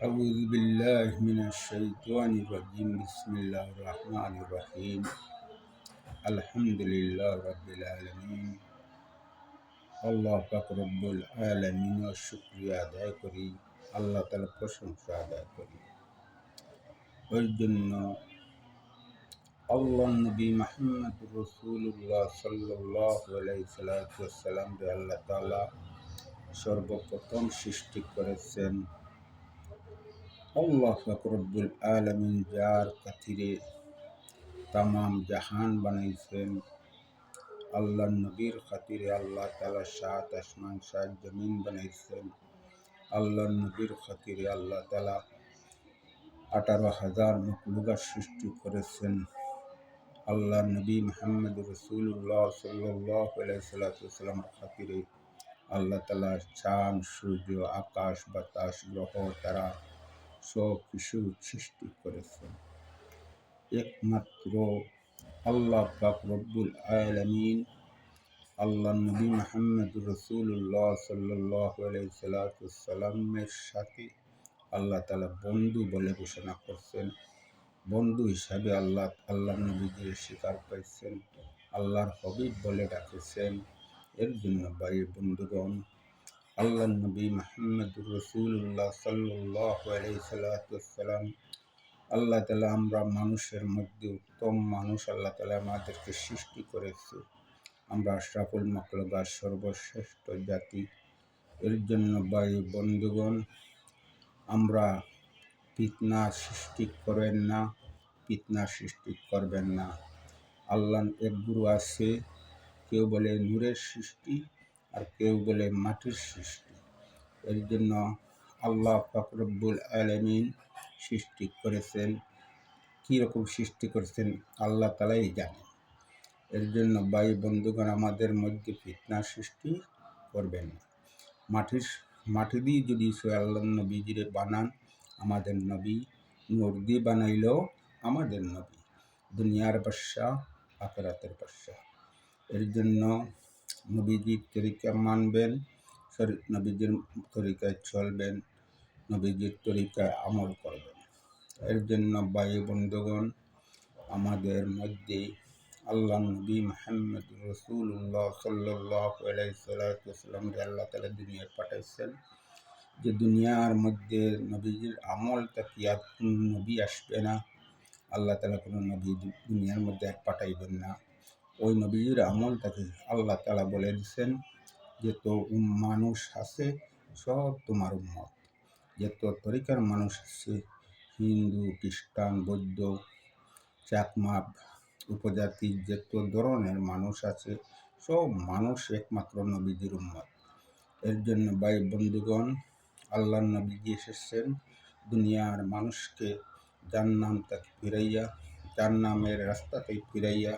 أعوذ بالله من الشيطان الرجيم بسم الله الرحمن الرحيم الحمد لله رب العالمين আল্লাহ পাক রব্বুল আলামিনের শুকরিয়া আদায় করি, আল্লাহ তাআলার প্রশংসা আদায় করি। ওই জন্য আল্লাহ নবী মুহাম্মদ রাসূলুল্লাহ সাল্লাল্লাহু আলাইহি ওয়াসাল্লাম আল্লাহ তাআলা সর্বপ্রথম সৃষ্টি করেছেন। আল্লাহ পাক রব্বুল আলামিন যার খাতিরে তামাম জাহান বানাইছেন, আল্লাহ নবীর খাতিরে আল্লাহ তাআলা ৭ আসমান ৭ জমিন বানাইছেন। আল্লাহ নবীর খাতিরে আল্লাহ তাআলা ১৮,০০০ মখলুকাত সৃষ্টি করেছেন। আল্লাহ নবী মুহাম্মদ রাসূলুল্লাহ সাল্লাল্লাহু আলাইহি ওয়াসাল্লামের খাতিরে আল্লাহ তাআলা চাঁদ, সূর্য, আকাশ, বাতাস, গ্রহ, তারা সব কিছু সৃষ্টি করেছেন। একমাত্র আল্লাহ পাক রব্বুল আলামিন আল্লাহ নবী মুহাম্মদ রাসূলুল্লাহ সাল্লাল্লাহু আলাইহি ওয়াসাল্লামের সাথে আল্লাহ তাআলা বন্ধু বলে ঘোষণা করছেন। বন্ধু হিসাবে আল্লাহ নবীজির স্বীকার পাইছেন, আল্লাহর হবিব বলে ডাকেছেন। এর জন্য ভাই বন্ধুগণ, আল্লাহ নবী মুহাম্মদ রাসূলুল্লাহ সাল্লাল্লাহু আলাইহি ওয়াসাল্লাম আল্লাহ তাআলা আমরা মানুষের মধ্যে উত্তম মানুষ আল্লাহ তাআলা আমাদেরকে সৃষ্টি করেছে। আমরা আশরাফুল মাখলুকাত সর্বশ্রেষ্ঠ জাতি। এর জন্য ভাই বন্ধুগণ, আমরা ফিতনা সৃষ্টি করবেন না, ফিতনা সৃষ্টি করবেন না। আল্লাহ এক গুরু আছে, কেউ বলে নূরের সৃষ্টি আর কেউ বলে মাটির সৃষ্টি। এর জন্য আল্লাহ পাক রব্বুল আলামিন সৃষ্টি করেছেন। কীরকম সৃষ্টি করেছেন আল্লাহ তাআলাই জানেন। এর জন্য ভাই বন্ধুগণ, আমাদের মধ্যে ফিতনা সৃষ্টি করবেন না। মাটি দিয়ে যদি আল্লাহ নবীজিরে বানান, আমাদের নবী নূর দিয়ে বানাইলেও আমাদের নবী দুনিয়ার বাদশাহ, আখিরাতের বাদশাহ। এর জন্য নবীজির তরিকা মানবেন, নবীজির তরিকায় চলবেন, নবীজির তরিকায় আমল করবেন। এর জন্য ভাই বন্ধুগণ, আমাদের মধ্যে আল্লাহ নবী মুহাম্মদ রাসূলুল্লাহ সাল্লাল্লাহু আলাইহি ওয়াসাল্লাম আল্লাহ তাআলা দুনিয়ায় পাঠাইছেন, যে দুনিয়ার মধ্যে নবীজির আমল থাকি আর কোন নবী আসবে না। আল্লাহ তাআলা কোনো নবী দুনিয়ার মধ্যে আর পাঠাইবেন না। ওই নবীজির আমল থাকি আল্লাহ তাআলা বলে দিচ্ছেন, যত মানুষ আছে সব তোমার উম্মত। যত তরিকার মানুষ আছে, হিন্দু, খ্রিস্টান, বৌদ্ধ, চাকমা উপজাতির যত ধরনের মানুষ আছে, সব মানুষ একমাত্র নবীজির উম্মত। এর জন্য ভাই বন্ধুগণ, আল্লাহ নবীজি এসেছেন দুনিয়ার মানুষকে জান্নাম থেকে ফিরাইয়া, জান্নামের রাস্তা থেকে ফিরাইয়া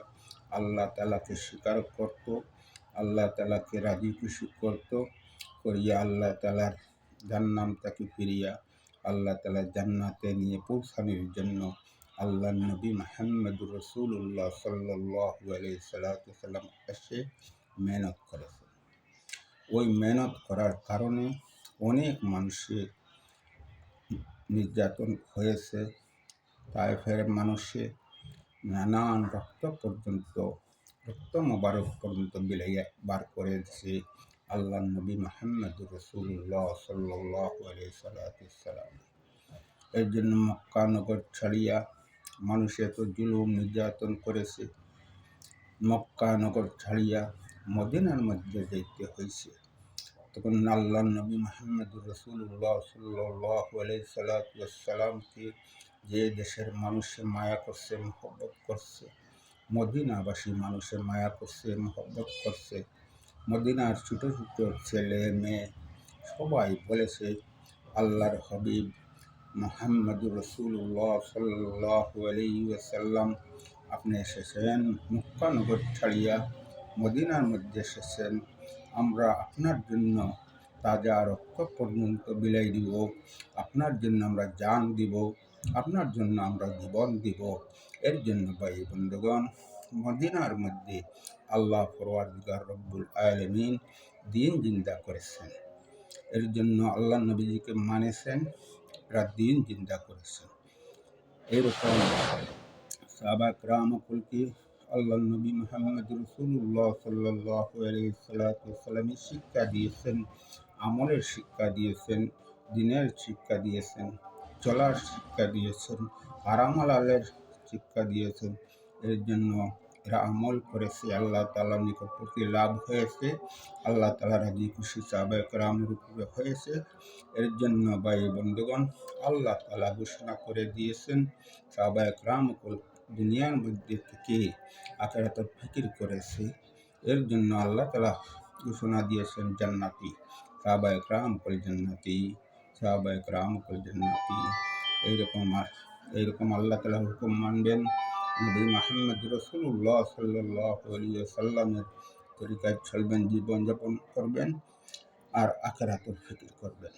আল্লাহ তাআলাকে স্বীকার করত, আল্লাহ তাআলাকে রাজি খুশি করত, করিয়া আল্লাহ তাআলার জান্নাম থেকে ফিরিয়া আল্লাহ তাআলা জান্নাতে নিয়ে পৌঁছানোর জন্য আল্লাহ নবী মুহাম্মদ রাসূলুল্লাহ সাল্লাল্লাহু আলাইহি ওয়াসাল্লাম এসে মেহনত করেছেন। ওই মেহনত করার কারণে অনেক মানুষের নির্যাতন হয়েছে। তায়েফের মানুষে নানান রক্ত মোবারক পর্যন্ত বিলাইয়া বার করেছে আল্লাহ নবী মুহাম্মদ রাসূলুল্লাহ সাল্লাল্লাহু আলাইহি ওয়াসাল্লাম। এর জন্য মক্কা নগর ছাড়িয়া মানুষ এত জুলুম নির্যাতন করেছে, মক্কা নগর ছাড়িয়া মদিনার মধ্যে যাইতে হয়েছে। তখন আল্লাহ নবী মুহাম্মদ রাসূলুল্লাহ সাল্লাল্লাহু আলাইহি ওয়াসাল্লামকে যে দেশের মানুষে মায়া করছে, মহব্বত করছে, মদিনাবাসী মানুষের মায়া করছে, মহব্বত করছে। মদিনার ছোট ছোট ছেলে মেয়ে সবাই বলেছে, আল্লাহর হাবিব মুহাম্মদ রাসূলুল্লাহ সাল্লাল্লাহু আলাইহি ওয়াসাল্লাম আপনি এসেছেন, মক্কা নগর ছাড়িয়া মদিনার মধ্যে এসেছেন, আমরা আপনার জন্য তাজা রক্ত পর্যন্ত বিলাই দিব, আপনার জন্য আমরা জান দিব, আপনার জন্য আমরা জীবন দিব। এর জন্য ভাই বন্ধুগণ, মদিনার মধ্যে আল্লাহ পরওয়ারদিগার রব্বুল আলামিন দিন জিন্দা করেছেন। এর জন্য আল্লাহ নবীজিকে মানেছেন, এরা দিন জিন্দা করেছেন। এরকম সাহাবা কেরামকে আল্লাহ নবী মুহাম্মদ রাসূলুল্লাহ সাল্লাল্লাহু আলাইহি ওয়াসাল্লামের শিক্ষা দিয়েছেন, আমলের শিক্ষা দিয়েছেন, দ্বীনের শিক্ষা দিয়েছেন, চলার শিক্ষা দিয়েছেন, হারাম হালালের শিক্ষা দিয়েছেন। এর জন্য এরা আমল করেছে, আল্লাহ তাআলার নিকটবর্তী লাভ হয়েছে, আল্লাহ তাআলা রাজি খুশি সাহাবা কেরামের উপরে হয়েছে। এর জন্য ভাই বন্ধুগণ, আল্লাহ তাআলা ঘোষণা করে দিয়েছেন সাহাবা কেরামকুল দুনিয়ার মধ্যে থেকে আখিরাতের ফিকির করেছে। এর জন্য আল্লাহ তাআলা ঘোষণা দিয়েছেন জান্নাতি, সাহাবা কেরামকুল জান্নাতি, সাহাবা কেরামকুল জান্নাতি। এইরকম আল্লাহ তাআলার হুকুম মানবেন, নবী মুহাম্মদ রাসূলুল্লাহ সাল্লাল্লাহু আলাইহি ওয়াসাল্লামের তরিকায় চলবেন, জীবনযাপন করবেন আর আখিরাতের ফিকির করবেন।